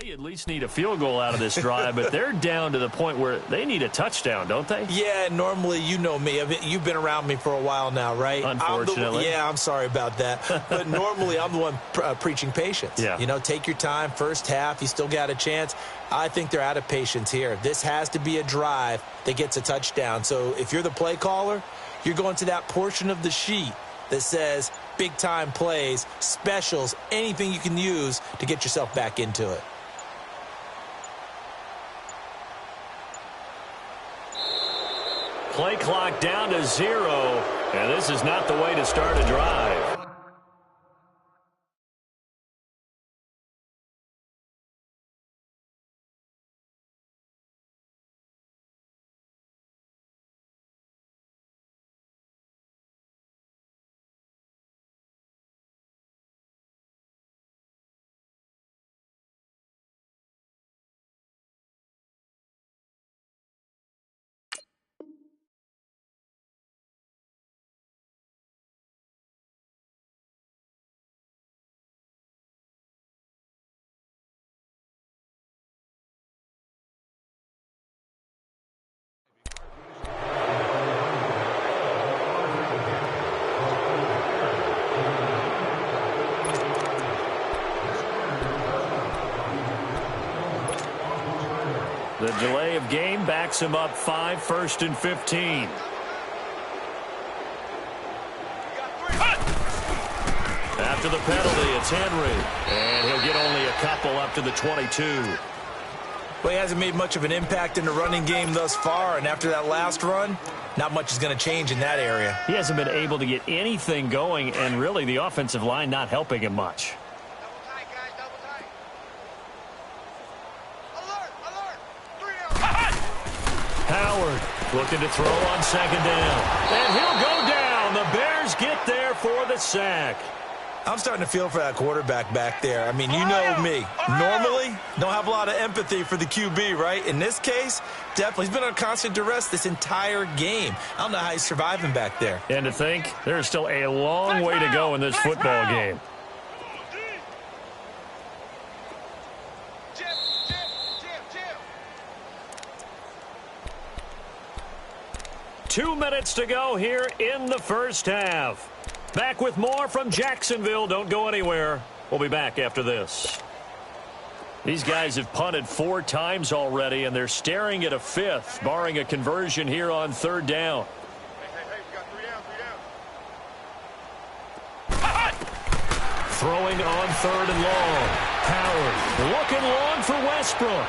Well, you at least need a field goal out of this drive, but they're down to the point where they need a touchdown, don't they? Yeah, normally, you know me. You've been around me for a while now, right? Unfortunately. I'm sorry about that. But normally, I'm the one preaching patience. Yeah. You know, take your time. First half, you still got a chance. I think they're out of patience here. This has to be a drive that gets a touchdown. So if you're the play caller, you're going to that portion of the sheet that says big-time plays, specials, anything you can use to get yourself back into it. Play clock down to 0, and this is not the way to start a drive. The delay of game backs him up 5, 1st and 15. After the penalty, it's Henry. And he'll get only a couple up to the 22. Well, he hasn't made much of an impact in the running game thus far, and after that last run, not much is going to change in that area. He hasn't been able to get anything going, and really the offensive line not helping him much. Howard looking to throw on 2nd down. And he'll go down. The Bears get there for the sack. I'm starting to feel for that quarterback back there. I mean, you know me. Normally, don't have a lot of empathy for the QB, right? In this case, definitely. He's been on constant duress this entire game. I don't know how he's surviving back there. And to think, there's still a long way to go in this football game. 2 minutes to go here in the first half. Back with more from Jacksonville. Don't go anywhere. We'll be back after this. These guys have punted 4 times already, and they're staring at a 5th, barring a conversion here on 3rd down. Throwing on 3rd and long. Howard looking long for Westbrook.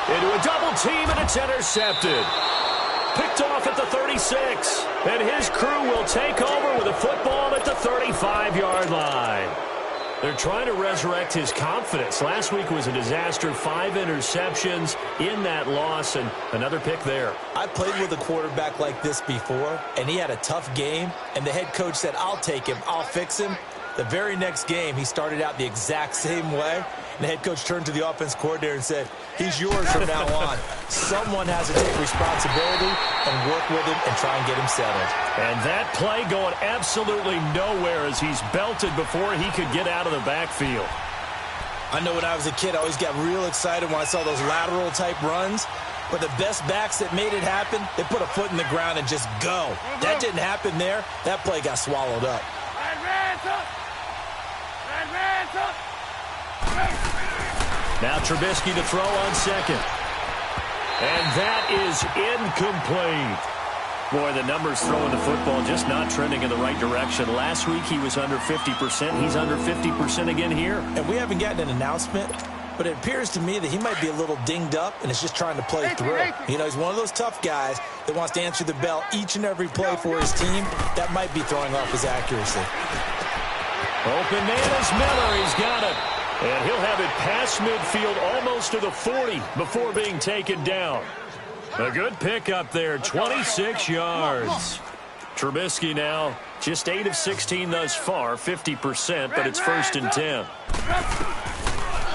Into a double team, and it's intercepted. Picked off at the 36, and his crew will take over with a football at the 35-yard line. They're trying to resurrect his confidence. Last week was a disaster, 5 interceptions in that loss, and another pick there. I played with a quarterback like this before, and he had a tough game, and the head coach said, I'll take him, I'll fix him. The very next game, he started out the exact same way, and the head coach turned to the offense coordinator and said, he's yours from now on. Someone has to take responsibility and work with him and try and get him settled. And that play going absolutely nowhere as he's belted before he could get out of the backfield. I know when I was a kid, I always got real excited when I saw those lateral-type runs. But the best backs that made it happen, they put a foot in the ground and just go. That didn't happen there. That play got swallowed up. Now Trubisky to throw on 2nd. And that is incomplete. Boy, the numbers throwing the football just not trending in the right direction. Last week he was under 50%. He's under 50% again here. And we haven't gotten an announcement, but it appears to me that he might be a little dinged up and is just trying to play through. You know, he's one of those tough guys that wants to answer the bell each and every play for his team. That might be throwing off his accuracy. Open man is Miller. He's got it. And he'll have it past midfield almost to the 40 before being taken down. A good pick up there, 26 yards. Trubisky now just 8 of 16 thus far, 50%, but it's 1st and 10.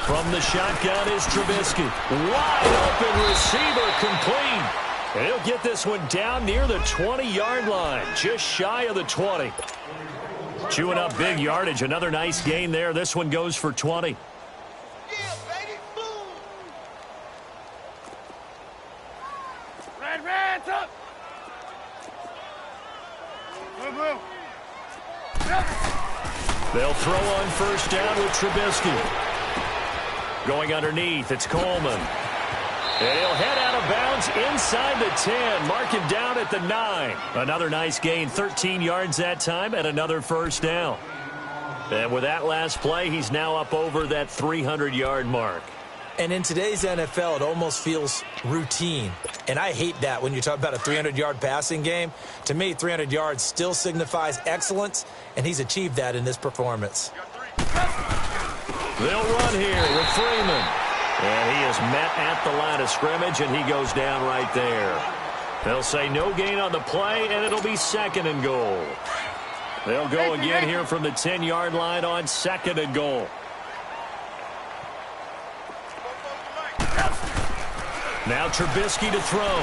From the shotgun is Trubisky. Wide open receiver complete. And he'll get this one down near the 20-yard line, just shy of the 20. Chewing up big yardage. Another nice gain there. This one goes for 20. They'll throw on first down with Trubisky. Going underneath, it's Coleman. And he'll head out of bounds inside the 10. Mark him down at the 9. Another nice gain, 13 yards that time, and another first down. And with that last play, he's now up over that 300-yard mark. And in today's NFL, it almost feels routine. And I hate that when you talk about a 300-yard passing game. To me, 300 yards still signifies excellence, and he's achieved that in this performance. They'll run here with Freeman. And he is met at the line of scrimmage, and he goes down right there. They'll say no gain on the play, and it'll be 2nd and goal. They'll go again here from the 10-yard line on 2nd and goal. Now Trubisky to throw.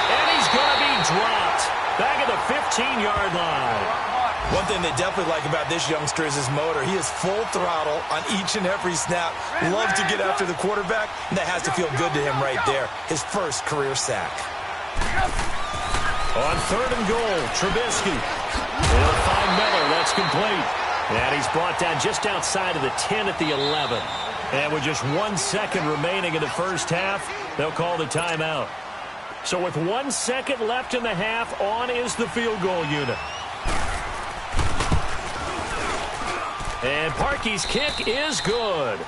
And he's going to be dropped. Back at the 15-yard line. One thing they definitely like about this youngster is his motor. He is full throttle on each and every snap. Loves to get after the quarterback, and that has to feel good to him right there. His first career sack. On 3rd and goal, Trubisky. They'll find Miller. That's complete. And he's brought down just outside of the 10 at the 11. And with just 1 second remaining in the first half, they'll call the timeout. So with 1 second left in the half, on is the field goal unit. And Parkey's kick is good.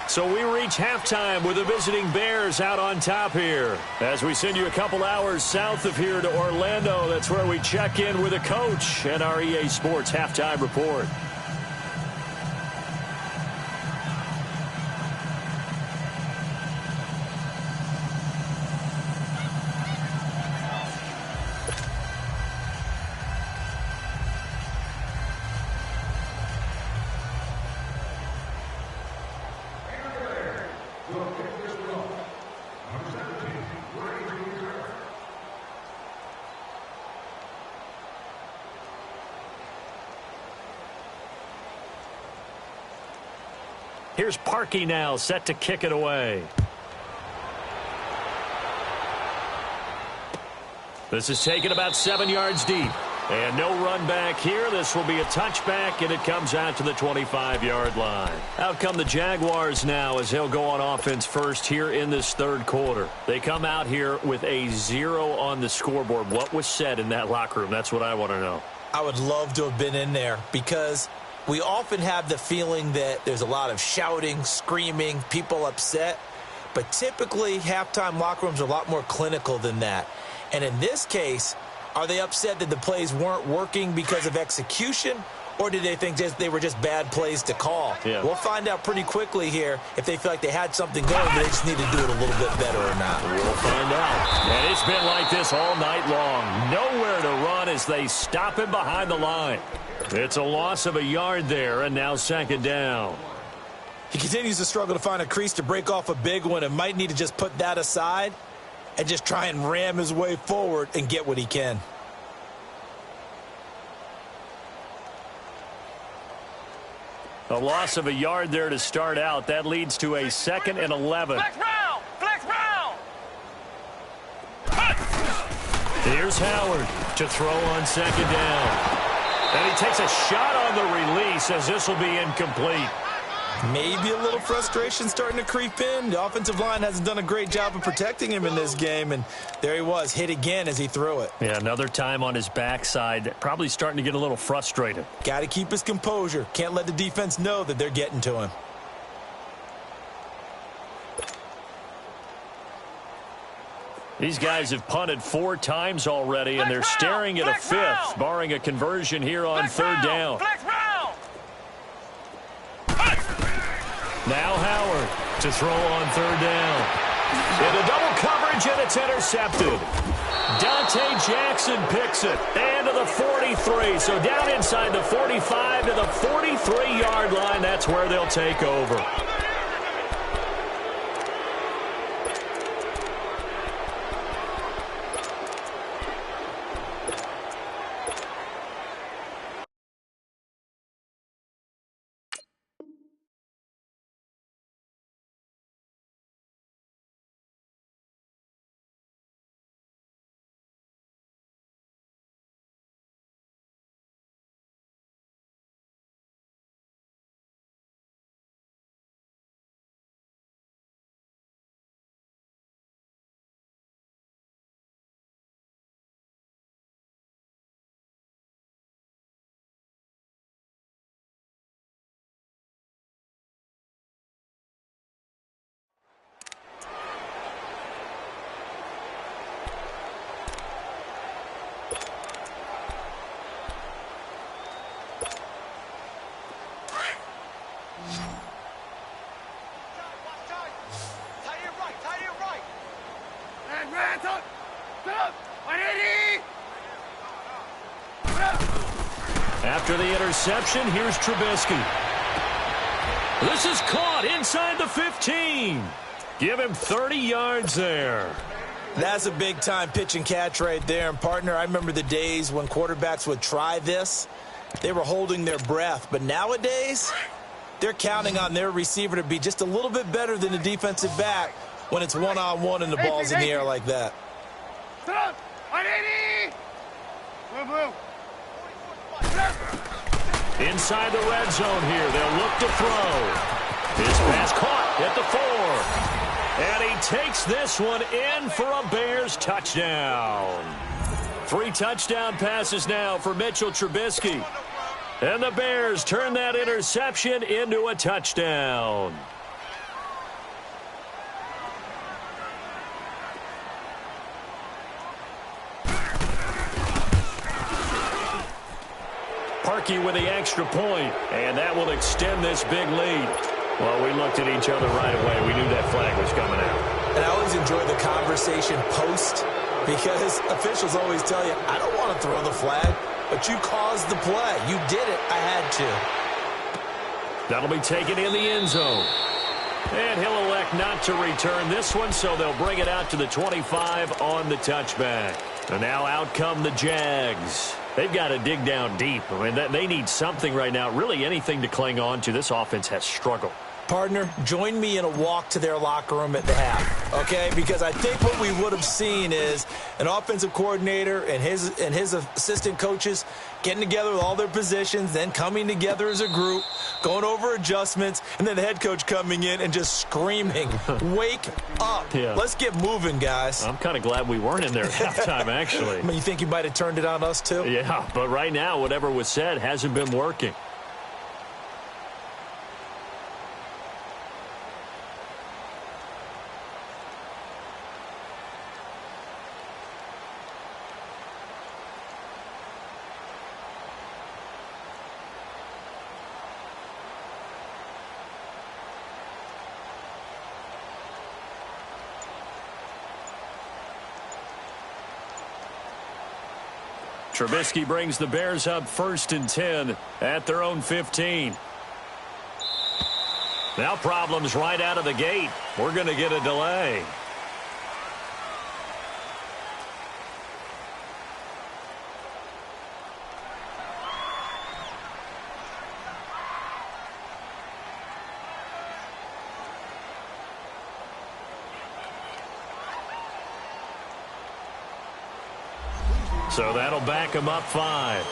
So we reach halftime with the visiting Bears out on top here. As we send you a couple hours south of here to Orlando, that's where we check in with a coach and our EA Sports halftime report. Here's Parkey now, set to kick it away. This is taken about 7 yards deep. And no run back here. This will be a touchback, and it comes out to the 25-yard line. Out come the Jaguars now as they'll go on offense first here in this 3rd quarter. They come out here with a 0 on the scoreboard. What was said in that locker room? That's what I want to know. I would love to have been in there because we often have the feeling that there's a lot of shouting, screaming, people upset. But typically, halftime locker rooms are a lot more clinical than that. And in this case, are they upset that the plays weren't working because of execution? Or did they think they were just bad plays to call? Yeah. We'll find out pretty quickly here if they feel like they had something going, but they just need to do it a little bit better or not. We'll find out. And it's been like this all night long. Nowhere to run as they stop him behind the line. It's a loss of a yard there, and now 2nd down. He continues to struggle to find a crease to break off a big one and might need to just put that aside and just try and ram his way forward and get what he can. A loss of a yard there to start out. That leads to a 2nd and 11. Flex round! Flex round! Here's Howard to throw on 2nd down. And he takes a shot on the release as this will be incomplete. Maybe a little frustration starting to creep in. The offensive line hasn't done a great job of protecting him in this game, and there he was, hit again as he threw it. Yeah, another time on his backside, probably starting to get a little frustrated. Got to keep his composure. Can't let the defense know that they're getting to him. These guys have punted 4 times already, and they're staring at a 5th, barring a conversion here on 3rd down. Now Howard to throw on 3rd down. Into double coverage, and it's intercepted. Dante Jackson picks it. And to the 43. So down inside the 45 to the 43-yard line. That's where they'll take over. After the interception, here's Trubisky. This is caught inside the 15. Give him 30 yards there. That's a big-time pitch and catch right there. And, partner, I remember the days when quarterbacks would try this. They were holding their breath. But nowadays, they're counting on their receiver to be just a little bit better than the defensive back when it's one-on-one and the ball's in the air like that. Inside the red zone here, they'll look to throw. His pass caught at the 4. And he takes this one in for a Bears touchdown. 3 touchdown passes now for Mitchell Trubisky. And the Bears turn that interception into a touchdown. Parkey with the extra point, and that will extend this big lead. Well, we looked at each other right away. We knew that flag was coming out. And I always enjoy the conversation post because officials always tell you, I don't want to throw the flag, but you caused the play. You did it. I had to. That'll be taken in the end zone. And he'll elect not to return this one, so they'll bring it out to the 25 on the touchback. And now out come the Jags. They've got to dig down deep. I mean, they need something right now, really anything to cling on to. This offense has struggled. Partner, join me in a walk to their locker room at the half, okay? Because I think what we would have seen is an offensive coordinator and his assistant coaches getting together with all their positions, then coming together as a group, going over adjustments, and then the head coach coming in and just screaming, wake up. Yeah. Let's get moving, guys. I'm kind of glad we weren't in there at halftime, actually. I mean, you think you might have turned it on us, too? Yeah, but right now, whatever was said hasn't been working. Trubisky brings the Bears up 1st and 10 at their own 15. Now problems right out of the gate. We're going to get a delay. So that'll back him up 5.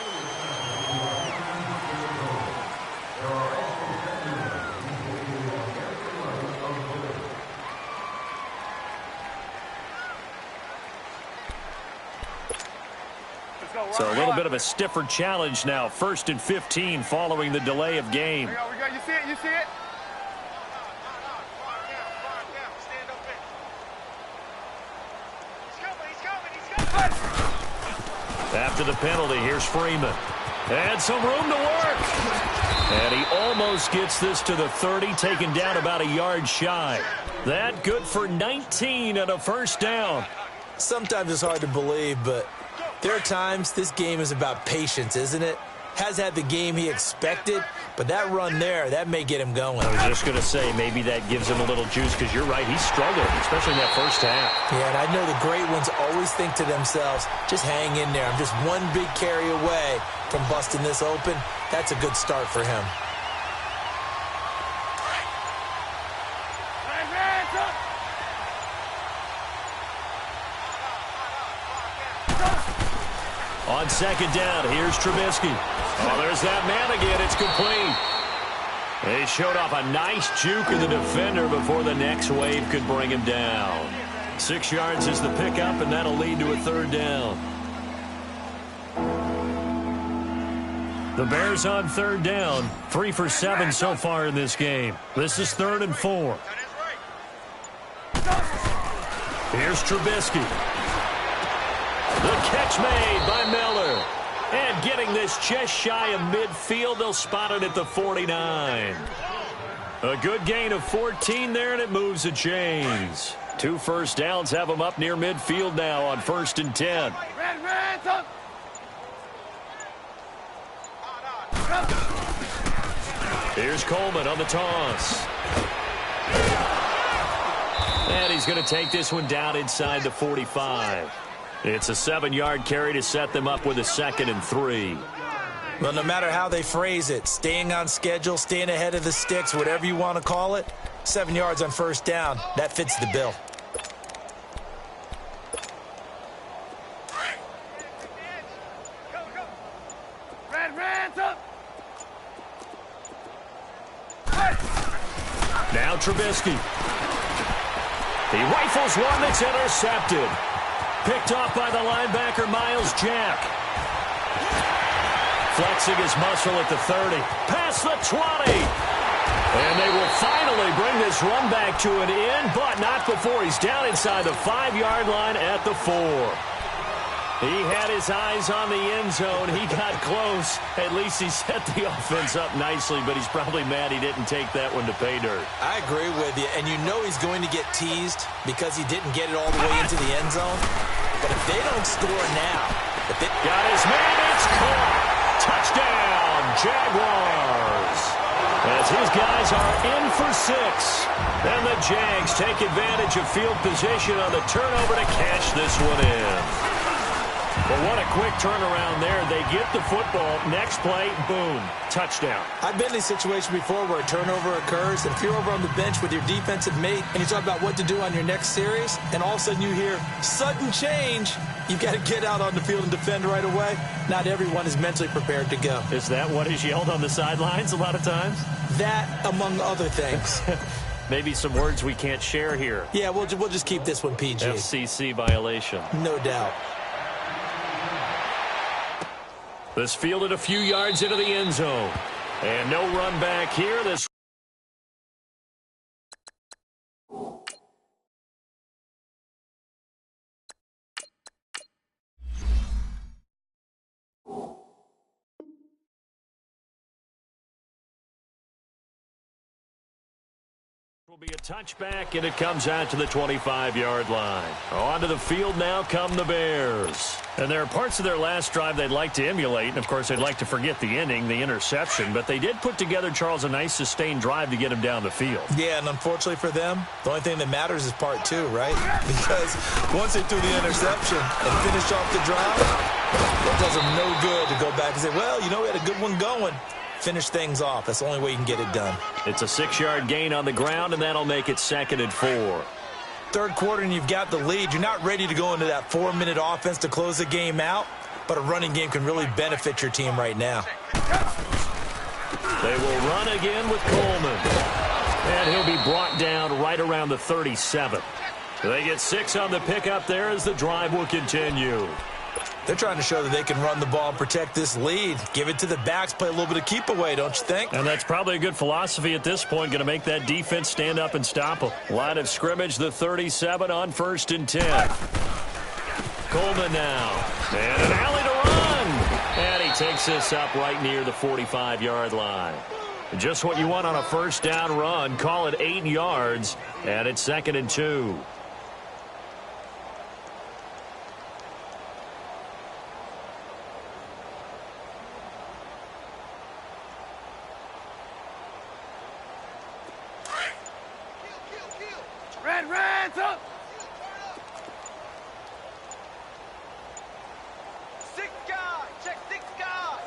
So a little bit of a stiffer challenge now. 1st and 15 following the delay of game. We got, you see it, you see it? After the penalty, here's Freeman. And some room to work. And he almost gets this to the 30, taken down about a yard shy. That good for 19 and a 1st down. Sometimes it's hard to believe, but there are times this game is about patience, isn't it? Has had the game he expected, but that run there, that may get him going. I was just going to say, maybe that gives him a little juice, because you're right, he struggled, especially in that 1st half. Yeah, and I know the great ones always think to themselves, just hang in there. I'm just one big carry away from busting this open. That's a good start for him. On 2nd down, here's Trubisky. Oh, there's that man again. It's complete. He showed off a nice juke of the defender before the next wave could bring him down. 6 yards is the pickup, and that'll lead to a 3rd down. The Bears on 3rd down. 3 for 7 so far in this game. This is 3rd and 4. Here's Trubisky. The catch made by Miller. And getting this just shy of midfield, they'll spot it at the 49. A good gain of 14 there, and it moves the chains. 2 first downs have them up near midfield now on 1st and 10. Here's Coleman on the toss. And he's going to take this one down inside the 45. It's a 7-yard carry to set them up with a 2nd and 3. Well, no matter how they phrase it, staying on schedule, staying ahead of the sticks, whatever you want to call it, 7 yards on 1st down, that fits the bill. Now Trubisky. He rifles one that's intercepted. Picked off by the linebacker, Miles Jack. Flexing his muscle at the 30. Past the 20. And they will finally bring this run back to an end, but not before he's down inside the 5-yard line at the 4. He had his eyes on the end zone. He got close. At least he set the offense up nicely, but he's probably mad he didn't take that one to pay dirt. I agree with you, and you know he's going to get teased because he didn't get it all the way into the end zone. But if they don't score now... Got his man, it's caught. Touchdown, Jaguars. As his guys are in for 6. And the Jags take advantage of field position on the turnover to cash this one in. But what a quick turnaround there. They get the football. Next play, boom, touchdown. I've been in a situation before where a turnover occurs, and if you're over on the bench with your defensive mate and you talk about what to do on your next series, and all of a sudden you hear sudden change, you've got to get out on the field and defend right away. Not everyone is mentally prepared to go. Is that what is yelled on the sidelines a lot of times? That, among other things. Maybe some words we can't share here. Yeah, we'll just keep this one PG. FCC violation. No doubt. This fielded a few yards into the end zone. And no run back here. This will be a touchback, and it comes out to the 25-yard line. Onto the field now come the Bears. And there are parts of their last drive they'd like to emulate, and of course they'd like to forget the ending, the interception, but they did put together, Charles, a nice sustained drive to get him down the field. Yeah, and unfortunately for them, the only thing that matters is part 2, right? Because once they threw the interception and finished off the drive, it does them no good to go back and say, well, you know, we had a good one going. Finish things off. That's the only way you can get it done. It's a 6-yard gain on the ground, and that'll make it 2nd and 4. Third quarter, and you've got the lead. You're not ready to go into that 4-minute offense to close the game out, but a running game can really benefit your team right now. They will run again with Coleman. And he'll be brought down right around the 37. They get 6 on the pickup there as the drive will continue. They're trying to show that they can run the ball and protect this lead. Give it to the backs, play a little bit of keep away, don't you think? And that's probably a good philosophy at this point, going to make that defense stand up and stop them. Line of scrimmage, the 37 on 1st and 10. Coleman now. And an alley to run. And he takes this up right near the 45-yard line. Just what you want on a first down run. Call it 8 yards. And it's 2nd and 2. Red, up! 6 guys, check 6 guys.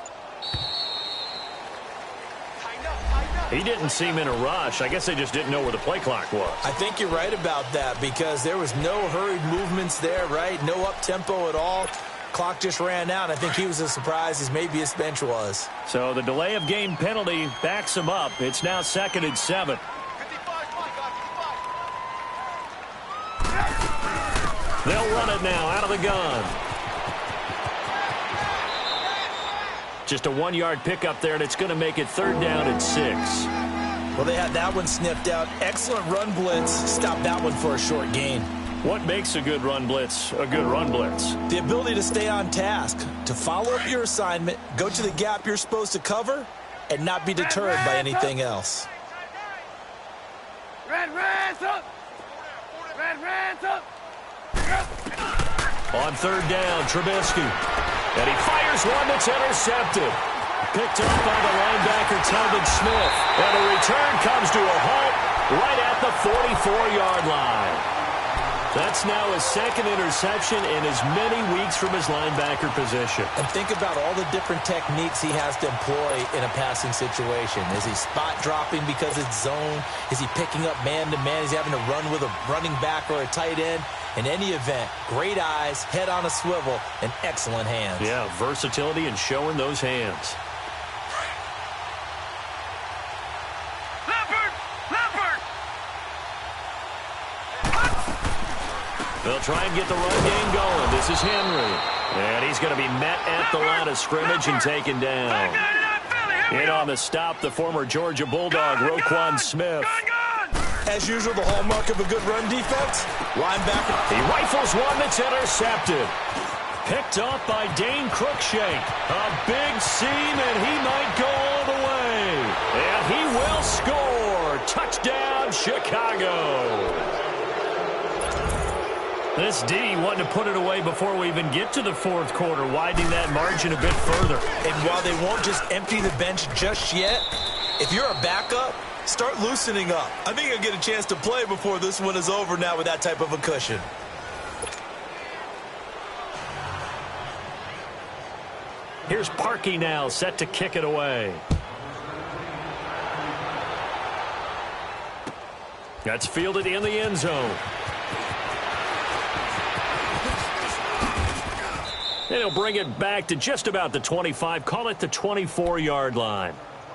He didn't seem in a rush. I guess they just didn't know where the play clock was. I think you're right about that because there was no hurried movements there, right? No up-tempo at all. Clock just ran out. I think he was as surprised as maybe his bench was. So the delay of game penalty backs him up. It's now 2nd and 7. They'll run it now out of the gun. Just a 1-yard pickup there, and it's going to make it 3rd down and 6. Well, they had that one sniffed out. Excellent run blitz. Stop that one for a short gain. What makes a good run blitz a good run blitz? The ability to stay on task, to follow up your assignment, go to the gap you're supposed to cover, and not be deterred by anything else. Red, up! Red, Hands up. On third down, Trubisky. And he fires one that's intercepted. Picked up by the linebacker, Telvin Smith. And the return comes to a halt right at the 44-yard line. That's now his second interception in as many weeks from his linebacker position. And think about all the different techniques he has to employ in a passing situation. Is he spot dropping because it's zone? Is he picking up man-to-man? Is he having to run with a running back or a tight end? In any event, great eyes, head on a swivel, and excellent hands. Yeah, versatility and showing those hands. They'll try and get the run game going. This is Henry. And he's going to be met at the line of scrimmage and taken down. In on the stop, the former Georgia Bulldog, Roquan Smith. As usual, the hallmark of a good run defense, linebacker. He rifles one that's intercepted. Picked up by Dane Cruikshank. A big seam, and he might go all the way. And he will score. Touchdown, Chicago. This D wanted to put it away before we even get to the fourth quarter, widening that margin a bit further. And while they won't just empty the bench just yet, if you're a backup, start loosening up. I think you'll get a chance to play before this one is over now with that type of a cushion. Here's Parkey now, set to kick it away. That's fielded in the end zone. And he'll bring it back to just about the 25, call it the 24-yard line.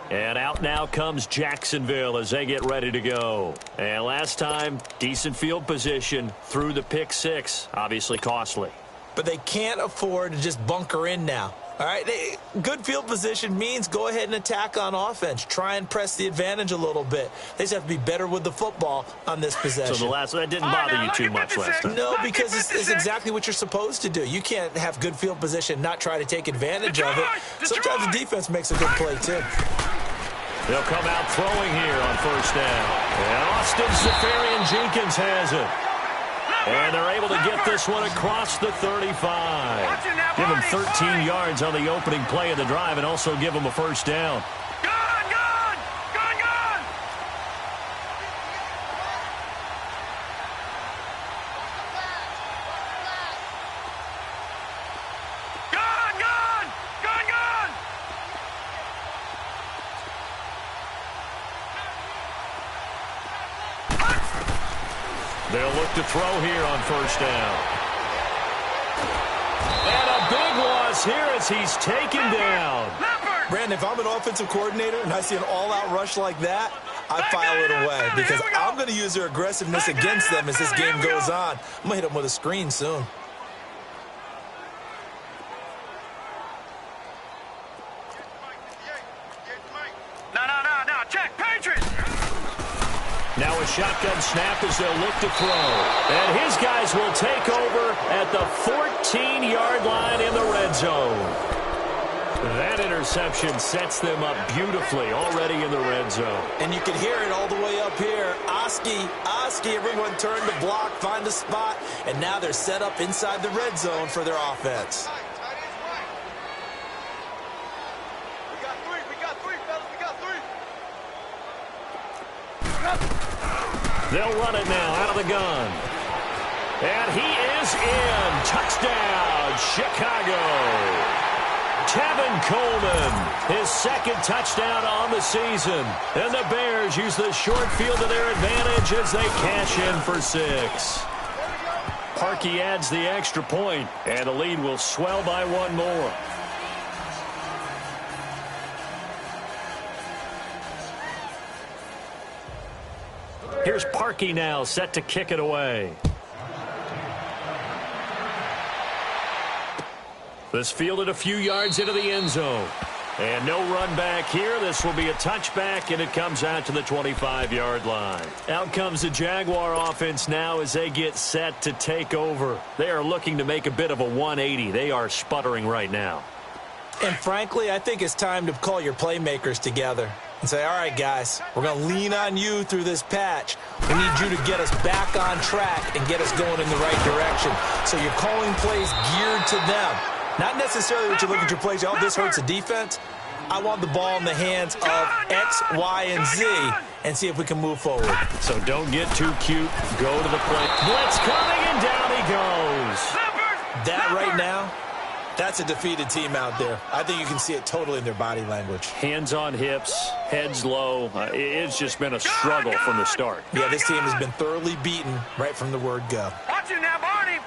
And out now comes Jacksonville as they get ready to go. And last time, decent field position through the pick six, obviously costly. But they can't afford to just bunker in now. All right, good field position means go ahead and attack on offense. Try and press the advantage a little bit. They just have to be better with the football on this possession. So that didn't bother you too much last time? No, because it's exactly what you're supposed to do. You can't have good field position, not try to take advantage of it. Sometimes the defense makes a good play, too. They'll come out throwing here on first down. And Austin Seferian-Jenkins has it. And they're able to get this one across the 35. Give him 13 yards on the opening play of the drive and also give him a first down. They'll look to throw here on first down. And a big loss here as he's taken down. Brandon, if I'm an offensive coordinator and I see an all-out rush like that, I file it away because I'm going to use their aggressiveness against them as this game goes on. I'm going to hit them with a screen soon. No, check, Patriots! Now a shotgun snap as they'll look to throw. And his guys will take over at the 14-yard line in the red zone. That interception sets them up beautifully already in the red zone. And you can hear it all the way up here. Oski, everyone turned to block, find a spot, and now they're set up inside the red zone for their offense. We got three, fellas, we got three. They'll run it now out of the gun. And he is in. Touchdown, Chicago. Tevin Coleman, his second touchdown on the season. And the Bears use the short field to their advantage as they cash in for 6. Parkey adds the extra point, and the lead will swell by one more. Here's Parkey now, set to kick it away. This fielded a few yards into the end zone. And no run back here. This will be a touchback, and it comes out to the 25-yard line. Out comes the Jaguar offense now as they get set to take over. They are looking to make a bit of a 180. They are sputtering right now. And frankly, I think it's time to call your playmakers together. and say, all right, guys, we're going to lean on you through this patch. We need you to get us back on track and get us going in the right direction. So you're calling plays geared to them. Not necessarily what you look at your plays, oh, this hurts the defense. I want the ball in the hands of X, Y, and Z and see if we can move forward. So don't get too cute. Go to the play. Blitz coming, and down he goes. That right now, that's a defeated team out there. I think you can see it totally in their body language. Hands on hips, heads low. It's just been a struggle from the start. Yeah, this team has been thoroughly beaten right from the word go. Watch it now, Barney.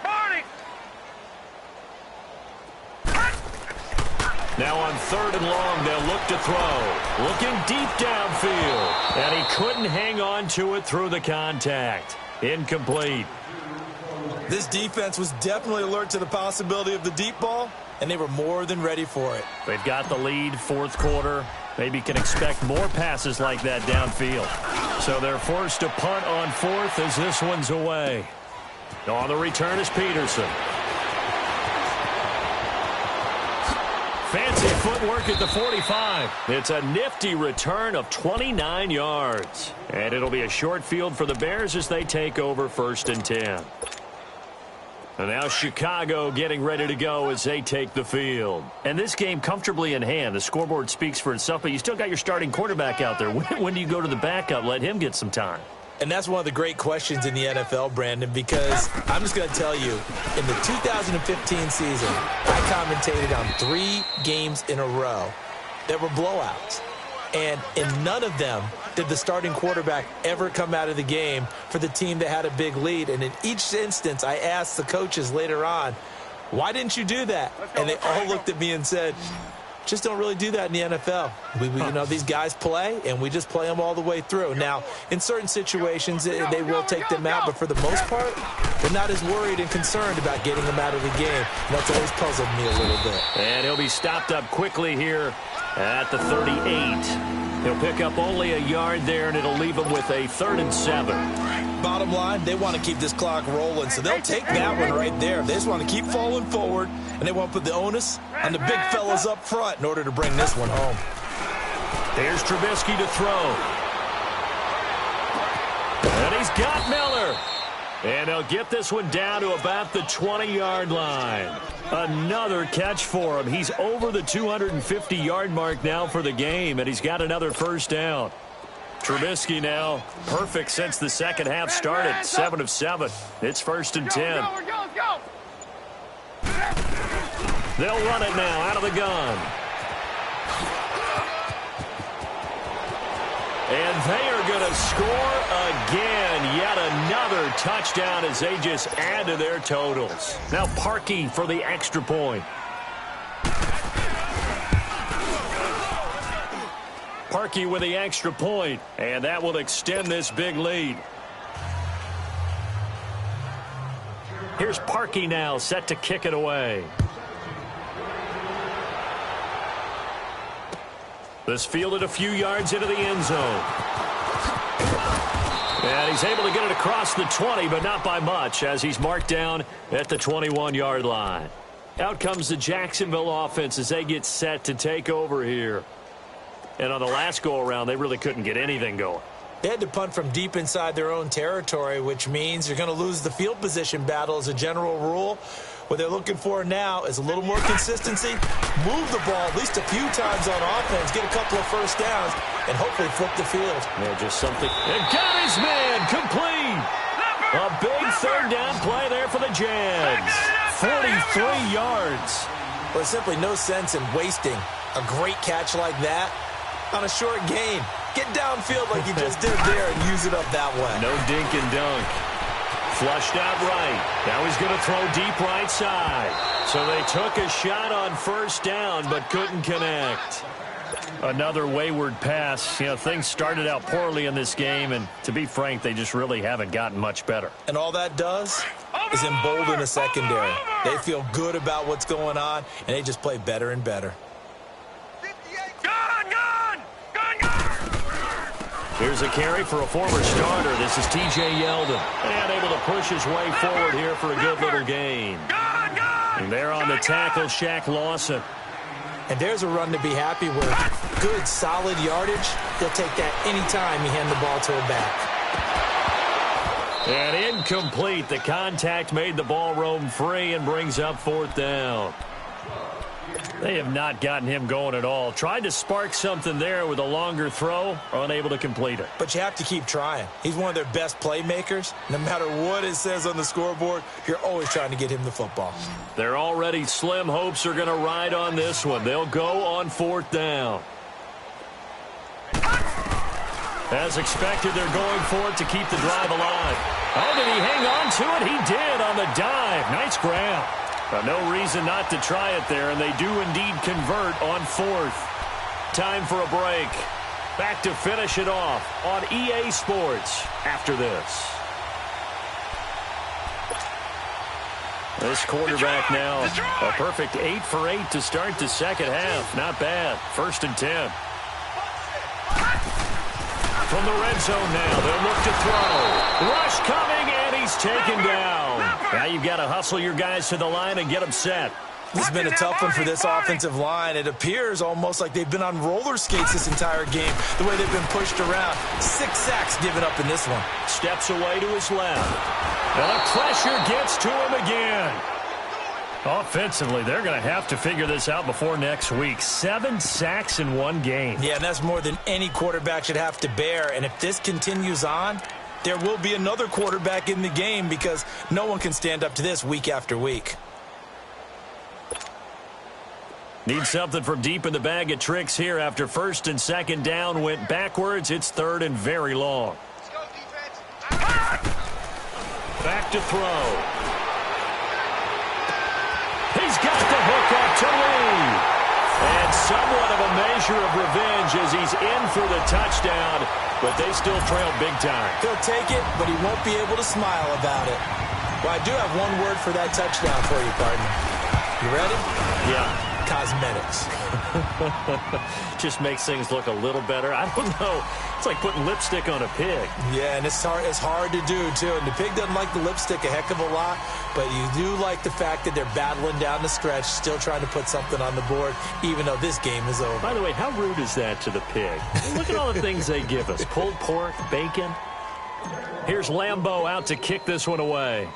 Now on 3rd and long, they'll look to throw. Looking deep downfield. And he couldn't hang on to it through the contact. Incomplete. This defense was definitely alert to the possibility of the deep ball, and they were more than ready for it. They've got the lead, 4th quarter. Maybe can expect more passes like that downfield. So they're forced to punt on 4th as this one's away. On the return is Peterson. Fancy footwork at the 45. It's a nifty return of 29 yards. And it'll be a short field for the Bears as they take over 1st and 10. And now Chicago getting ready to go as they take the field. And this game comfortably in hand. The scoreboard speaks for itself, but you still got your starting quarterback out there. When do you go to the backup? Let him get some time. And that's one of the great questions in the NFL, Brandon, because I'm just going to tell you, in the 2015 season, I commentated on 3 games in a row that were blowouts. And in none of them did the starting quarterback ever come out of the game for the team that had a big lead. And in each instance, I asked the coaches later on, why didn't you do that? And they all looked at me and said, just don't really do that in the NFL. You know, these guys play, and we just play them all the way through. Now, in certain situations, they will take them out, but for the most part, they're not as worried and concerned about getting them out of the game. And that's always puzzled me a little bit. And he'll be stopped up quickly here at the 38. He'll pick up only a yard there, and it'll leave him with a 3rd and 7. Bottom line, they want to keep this clock rolling, so they'll take that one right there. They just want to keep falling forward, and they want to put the onus on the big fellas up front in order to bring this one home. Here's Trubisky to throw. And he's got Miller. And he'll get this one down to about the 20-yard line. Another catch for him. He's over the 250-yard mark now for the game, and he's got another 1st down. Trubisky now perfect since the second half started. 7 of 7. It's 1st and 10. They'll run it now out of the gun. And they are going to score again. Yet another touchdown as they just add to their totals. Now Parkey for the extra point. Parkey with the extra point, and that will extend this big lead. Here's Parkey now set to kick it away. This fielded a few yards into the end zone. And he's able to get it across the 20, but not by much, as he's marked down at the 21-yard line. Out comes the Jacksonville offense as they get set to take over here. And on the last go-around, they really couldn't get anything going. They had to punt from deep inside their own territory, which means you're going to lose the field position battle as a general rule. What they're looking for now is a little more consistency, move the ball at least a few times on offense, get a couple of 1st downs, and hopefully flip the field. Yeah, just something. And got his man complete. A big 3rd down play there for the Jags. 43 yards. Well, there's simply no sense in wasting a great catch like that on a short gain. Get downfield like you just did there and use it up that way. No dink and dunk. Flushed out right. Now he's going to throw deep right side. So they took a shot on 1st down but couldn't connect. Another wayward pass. You know, things started out poorly in this game, and to be frank, they just really haven't gotten much better. And all that does is embolden the secondary. They feel good about what's going on, and they just play better and better. Here's a carry for a former starter. This is T.J. Yeldon. And able to push his way forward here for a good little gain. And there on the tackle, Shaq Lawson. And there's a run to be happy with. Good, solid yardage. They'll take that anytime you hand the ball to a back. And incomplete. The contact made the ball roam free and brings up 4th down. They have not gotten him going at all. Tried to spark something there with a longer throw, unable to complete it. But you have to keep trying. He's one of their best playmakers. No matter what it says on the scoreboard, you're always trying to get him the football. Their already slim hopes are going to ride on this one. They'll go on 4th down. As expected, they're going for it to keep the drive alive. Oh, did he hang on to it? He did on the dive. Nice grab. No reason not to try it there, and they do indeed convert on 4th. Time for a break. Back to finish it off on EA Sports after this. This quarterback now, a perfect 8 for 8 to start the second half. Not bad. 1st and 10. From the red zone now, they'll look to throw. Rush coming, and he's taken down. Now you've got to hustle your guys to the line and get them set. This has been a tough one for this offensive line. It appears almost like they've been on roller skates this entire game, the way they've been pushed around. 6 sacks given up in this one. Steps away to his left. And the pressure gets to him again. Offensively, they're going to have to figure this out before next week. 7 sacks in one game. Yeah, and that's more than any quarterback should have to bear. And if this continues on, there will be another quarterback in the game because no one can stand up to this week after week. Need something from deep in the bag of tricks here after 1st and 2nd down went backwards. It's 3rd and very long. Let's go, defense. Back to throw. He's got the hook up to lead. And somewhat of a measure of revenge as he's in for the touchdown, but they still trail big time. He'll take it, but he won't be able to smile about it. Well, I do have one word for that touchdown for you, partner. You ready? Yeah. Cosmetics. Just makes things look a little better. I don't know. It's like putting lipstick on a pig. Yeah, and it's hard to do, too. And the pig doesn't like the lipstick a heck of a lot, but you do like the fact that they're battling down the stretch, still trying to put something on the board, even though this game is over. By the way, how rude is that to the pig? Look at all the things they give us. Pulled pork, bacon. Here's Lambeau out to kick this one away.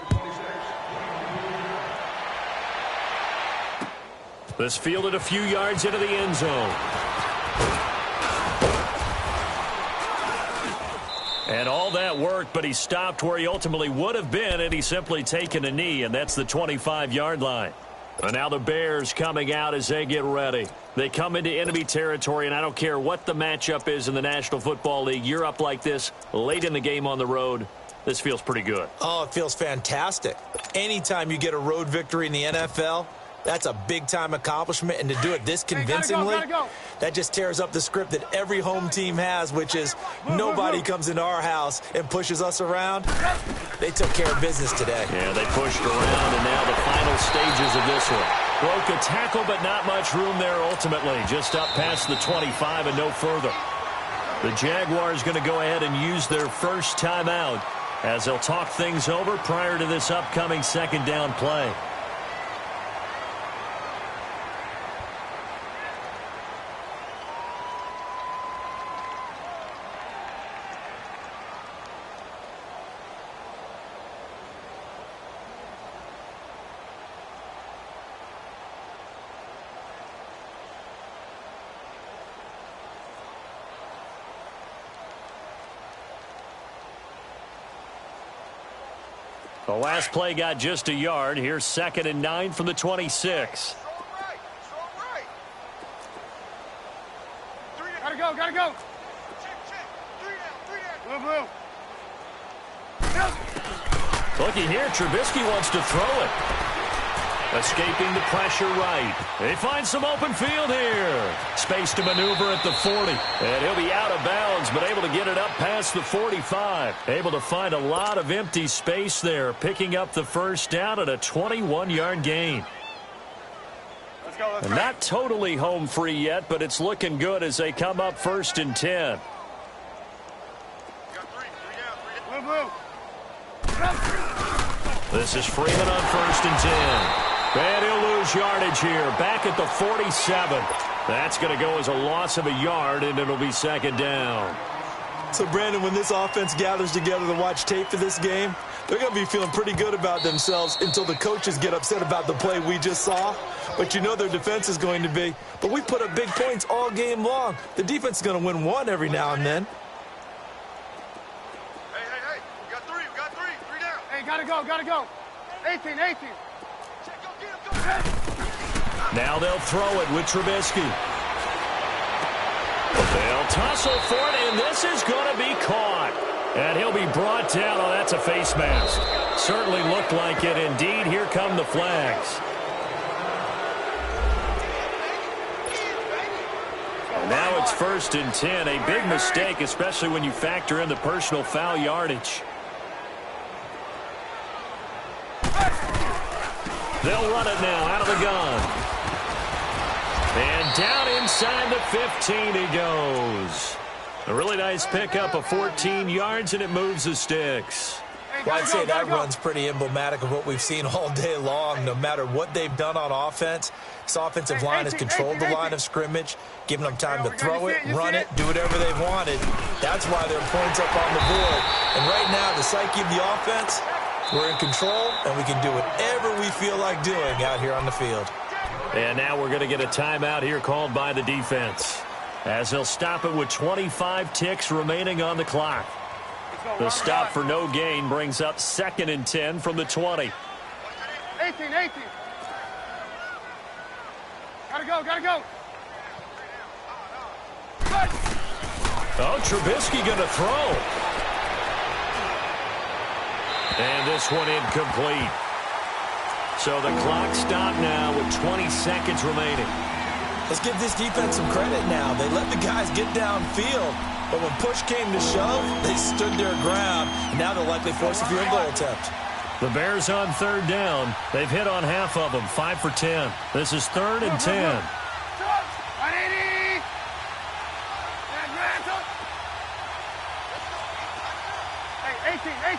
This fielded a few yards into the end zone. And all that worked, but he stopped where he ultimately would have been had he simply taken a knee, and that's the 25-yard line. And now the Bears coming out as they get ready. They come into enemy territory, and I don't care what the matchup is in the National Football League. You're up like this late in the game on the road. This feels pretty good. Oh, it feels fantastic. Anytime you get a road victory in the NFL, that's a big-time accomplishment, and to do it this convincingly, that just tears up the script that every home team has, which is nobody comes into our house and pushes us around. They took care of business today. Yeah, they pushed around, and now the final stages of this one. Broke a tackle, but not much room there ultimately. Just up past the 25 and no further. The Jaguars going to go ahead and use their first timeout as they'll talk things over prior to this upcoming 2nd down play. The last play got just a yard. Here's 2nd and 9 from the 26. Gotta go, gotta go. Check. 3 down. Blue. Looking here, Trubisky wants to throw it. Escaping the pressure right. They find some open field here. Space to maneuver at the 40. And he'll be out of bounds, but able to get it up past the 45. Able to find a lot of empty space there, picking up the first down at a 21-yard gain. Let's go. Not totally home free yet, but it's looking good as they come up 1st and 10. Blue. This is Freeman on 1st and 10. And he'll lose yardage here, back at the 47. That's going to go as a loss of a yard, and it'll be second down. So, Brandon, when this offense gathers together to watch tape for this game, they're going to be feeling pretty good about themselves until the coaches get upset about the play we just saw. But you know their defense is going to be. But we put up big points all game long. The defense is going to win one every now and then. Hey. We got three. Three down. Hey, gotta go. 18. Check, go get him, go. Now they'll throw it with Trubisky. They'll tussle for it, and this is going to be caught. And he'll be brought down. Oh, that's a face mask. Certainly looked like it. Indeed, here come the flags. And now it's 1st and 10. A big mistake, especially when you factor in the personal foul yardage. They'll run it now out of the gun. And down inside the 15 he goes. A really nice pickup of 14 yards, and it moves the sticks. Well, I'd say that run's pretty emblematic of what we've seen all day long. No matter what they've done on offense, this offensive line has controlled the line of scrimmage, giving them time to throw it, run it, do whatever they've wanted. That's why their points up on the board. And right now, the psyche of the offense, we're in control, and we can do whatever we feel like doing out here on the field. And now we're going to get a timeout here called by the defense, as they'll stop it with 25 ticks remaining on the clock. The stop for no gain brings up 2nd and 10 from the 20. 18. Gotta go. Oh, Trubisky going to throw. And this one incomplete. So the clock stopped now with 20 seconds remaining. Let's give this defense some credit now. They let the guys get downfield, but when push came to shove, they stood their ground. And now they'll likely force a field goal attempt. The Bears on 3rd down. They've hit on half of them, 5 for 10. This is 3rd and 10. 180. Hey, 18.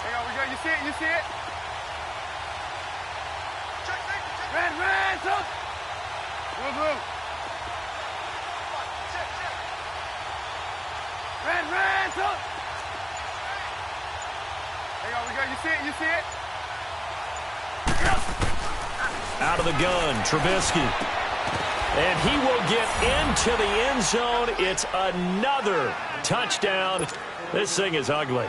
Hang on, we go. You see it? Red, blue. Red, hang on, we go. You see it? Out of the gun, Trubisky. And he will get into the end zone. It's another touchdown. This thing is ugly.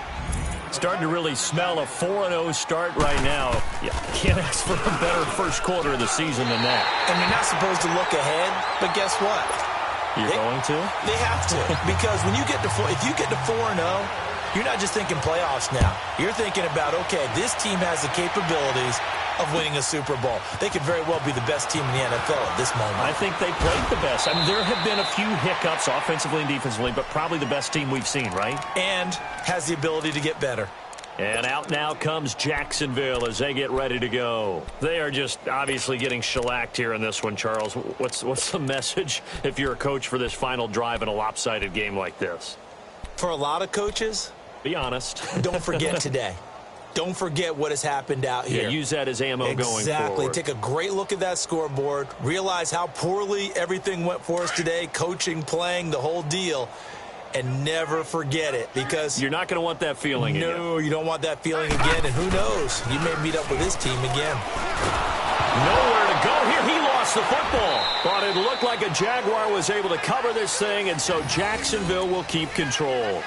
Starting to really smell a 4-0 start right now. You can't ask for a better first quarter of the season than that. And you're not supposed to look ahead, but guess what? You're going to? They have to. Because when you get to if you get to 4-0, you're not just thinking playoffs now. You're thinking about, okay, this team has the capabilities of winning a Super Bowl. They could very well be the best team in the NFL at this moment. I think they played the best. I mean, there have been a few hiccups offensively and defensively, but probably the best team we've seen, right? And has the ability to get better. And out now comes Jacksonville as they get ready to go. They are just obviously getting shellacked here in this one, Charles. What's the message if you're a coach for this final drive in a lopsided game like this? For a lot of coaches, be honest. Don't forget today. Don't forget what has happened out here. Yeah, use that as ammo going forward. Exactly. Take a great look at that scoreboard. Realize how poorly everything went for us today. Coaching, playing, the whole deal. And never forget it, because you're not going to want that feeling again. No, you don't want that feeling again. And who knows? You may meet up with this team again. Nowhere to go here. He lost the football. But it looked like a Jaguar was able to cover this thing, and so Jacksonville will keep control.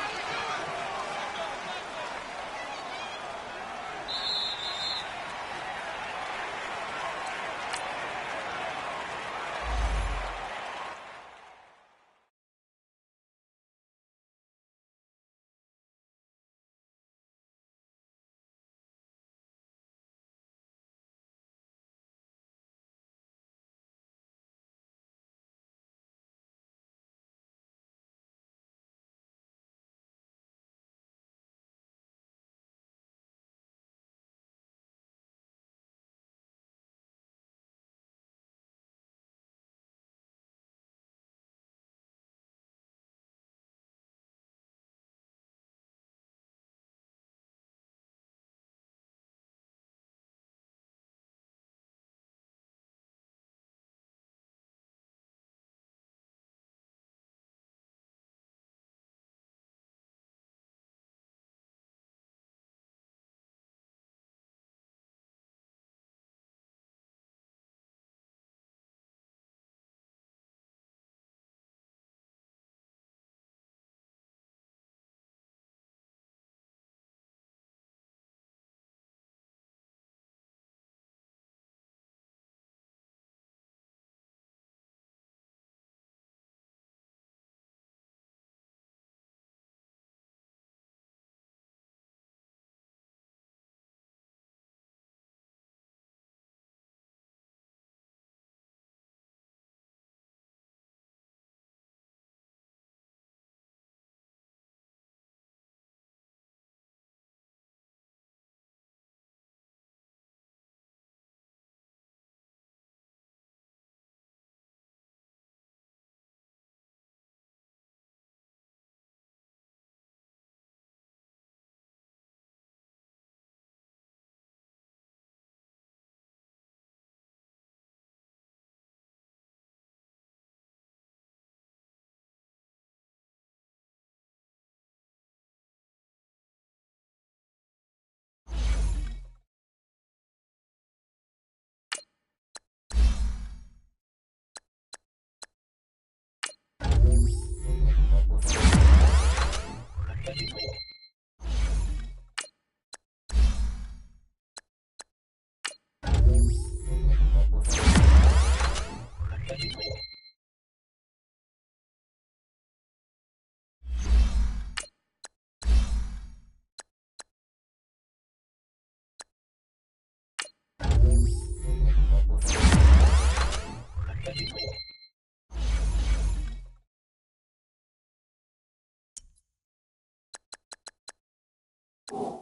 You